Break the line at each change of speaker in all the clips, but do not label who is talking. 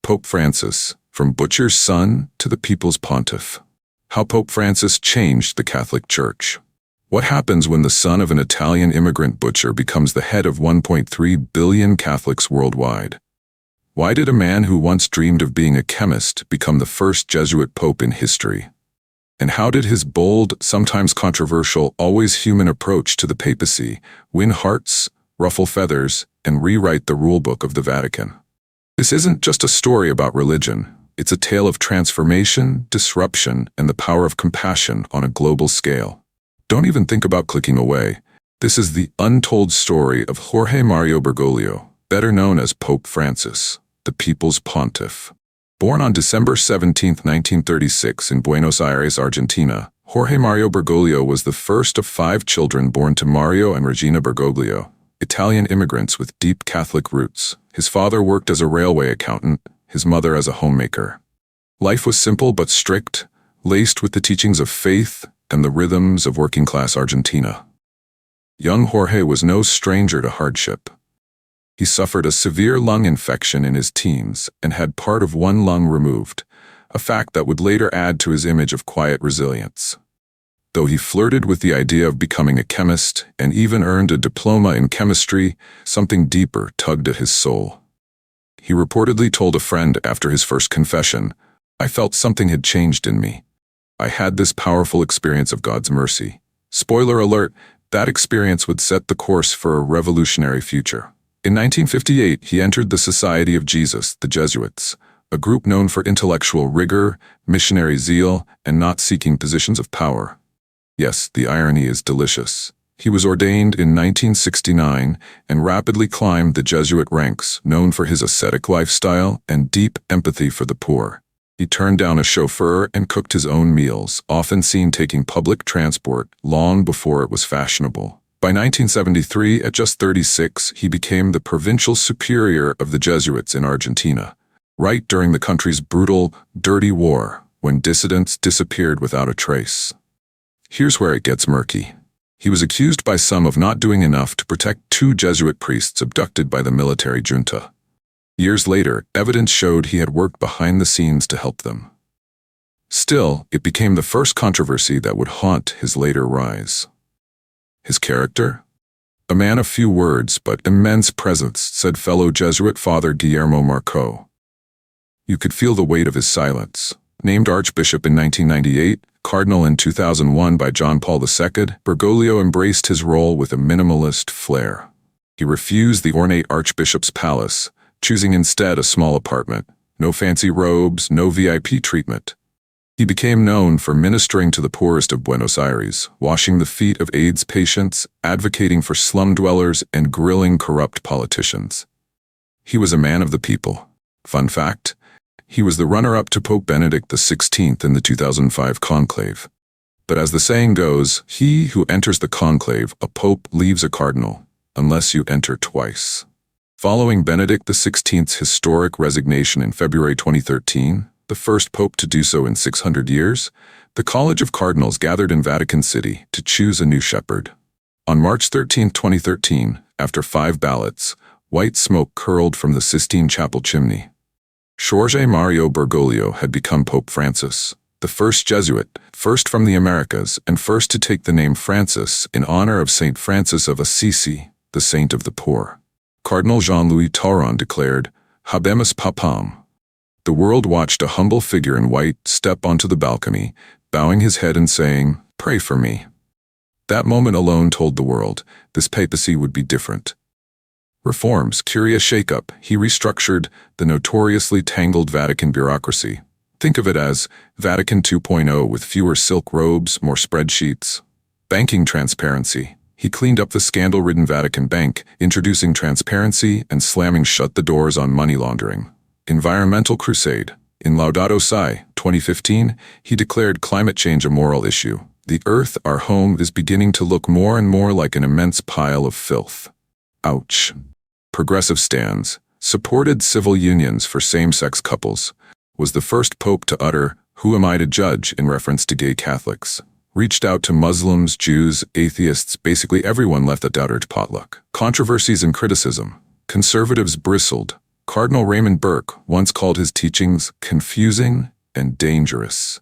Pope Francis, from butcher's son to the people's pontiff. How Pope Francis changed the Catholic Church. What happens when the son of an Italian immigrant butcher becomes the head of 1.3 billion Catholics worldwide? Why did a man who once dreamed of being a chemist become the first Jesuit pope in history? And how did his bold, sometimes controversial, always human approach to the papacy win hearts, ruffle feathers, and rewrite the rulebook of the Vatican? This isn't just a story about religion. It's a tale of transformation, disruption, and the power of compassion on a global scale. Don't even think about clicking away. This is the untold story of Jorge Mario Bergoglio, better known as Pope Francis, the people's pontiff. Born on December 17, 1936 in Buenos Aires, Argentina, Jorge Mario Bergoglio was the first of 5 children born to Mario and Regina Bergoglio, Italian immigrants with deep Catholic roots. His father worked as a railway accountant, his mother as a homemaker. Life was simple but strict, laced with the teachings of faith and the rhythms of working-class Argentina. Young Jorge was no stranger to hardship. He suffered a severe lung infection in his teens and had part of one lung removed, a fact that would later add to his image of quiet resilience. Though he flirted with the idea of becoming a chemist and even earned a diploma in chemistry, something deeper tugged at his soul. He reportedly told a friend after his first confession, "I felt something had changed in me. I had this powerful experience of God's mercy." Spoiler alert, that experience would set the course for a revolutionary future. In 1958, he entered the Society of Jesus, the Jesuits, a group known for intellectual rigor, missionary zeal, and not seeking positions of power. Yes, the irony is delicious. He was ordained in 1969 and rapidly climbed the Jesuit ranks, known for his ascetic lifestyle and deep empathy for the poor. He turned down a chauffeur and cooked his own meals, often seen taking public transport long before it was fashionable. By 1973, at just 36, he became the provincial superior of the Jesuits in Argentina, right during the country's brutal, dirty war, when dissidents disappeared without a trace. Here's where it gets murky. He was accused by some of not doing enough to protect 2 Jesuit priests abducted by the military junta. Years later, evidence showed he had worked behind the scenes to help them. Still, it became the first controversy that would haunt his later rise. His character? A man of few words but immense presence, said fellow Jesuit Father Guillermo Marco. You could feel the weight of his silence. Named Archbishop in 1998, Cardinal in 2001 by John Paul II, Bergoglio embraced his role with a minimalist flair. He refused the ornate Archbishop's palace, choosing instead a small apartment. No fancy robes, no VIP treatment. He became known for ministering to the poorest of Buenos Aires, washing the feet of AIDS patients, advocating for slum dwellers, and grilling corrupt politicians. He was a man of the people. Fun fact, he was the runner-up to Pope Benedict XVI in the 2005 conclave. But as the saying goes, he who enters the conclave, a pope, leaves a cardinal, unless you enter twice. Following Benedict XVI's historic resignation in February 2013, the first pope to do so in 600 years, the College of Cardinals gathered in Vatican City to choose a new shepherd. On March 13, 2013, after 5 ballots, white smoke curled from the Sistine Chapel chimney. Jorge Mario Bergoglio had become Pope Francis, the first Jesuit, first from the Americas, and first to take the name Francis in honor of Saint Francis of Assisi, the saint of the poor. Cardinal Jean-Louis Tauron declared, "Habemus papam." The world watched a humble figure in white step onto the balcony, bowing his head and saying, "Pray for me." That moment alone told the world this papacy would be different. Reforms, curious shakeup, he restructured the notoriously tangled Vatican bureaucracy. Think of it as Vatican 2.0 with fewer silk robes, more spreadsheets. Banking transparency. He cleaned up the scandal-ridden Vatican Bank, introducing transparency and slamming shut the doors on money laundering. Environmental crusade. In Laudato Si, 2015, he declared climate change a moral issue. The earth, our home, is beginning to look more and more like an immense pile of filth. Ouch. Progressive stands. Supported civil unions for same-sex couples. Was the first pope to utter, "Who am I to judge?" in reference to gay Catholics. Reached out to Muslims, Jews, atheists, basically everyone left at doubter potluck. Controversies and criticism. Conservatives bristled. Cardinal Raymond Burke once called his teachings confusing and dangerous.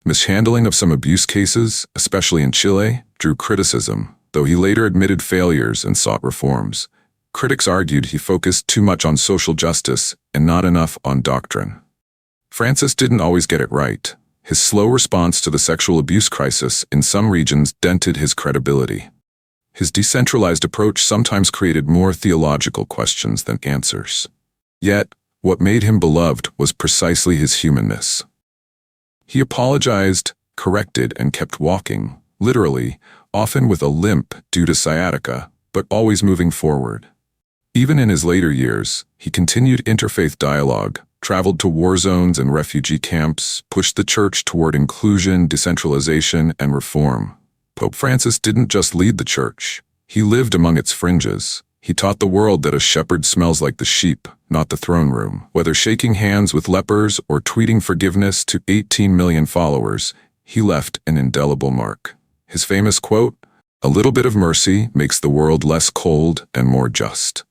Mishandling of some abuse cases, especially in Chile, drew criticism, though he later admitted failures and sought reforms. Critics argued he focused too much on social justice and not enough on doctrine. Francis didn't always get it right. His slow response to the sexual abuse crisis in some regions dented his credibility. His decentralized approach sometimes created more theological questions than answers. Yet, what made him beloved was precisely his humanness. He apologized, corrected, and kept walking, literally, often with a limp due to sciatica, but always moving forward. Even in his later years, he continued interfaith dialogue, traveled to war zones and refugee camps, pushed the church toward inclusion, decentralization, and reform. Pope Francis didn't just lead the church. He lived among its fringes. He taught the world that a shepherd smells like the sheep, not the throne room. Whether shaking hands with lepers or tweeting forgiveness to 18 million followers, he left an indelible mark. His famous quote, "A little bit of mercy makes the world less cold and more just."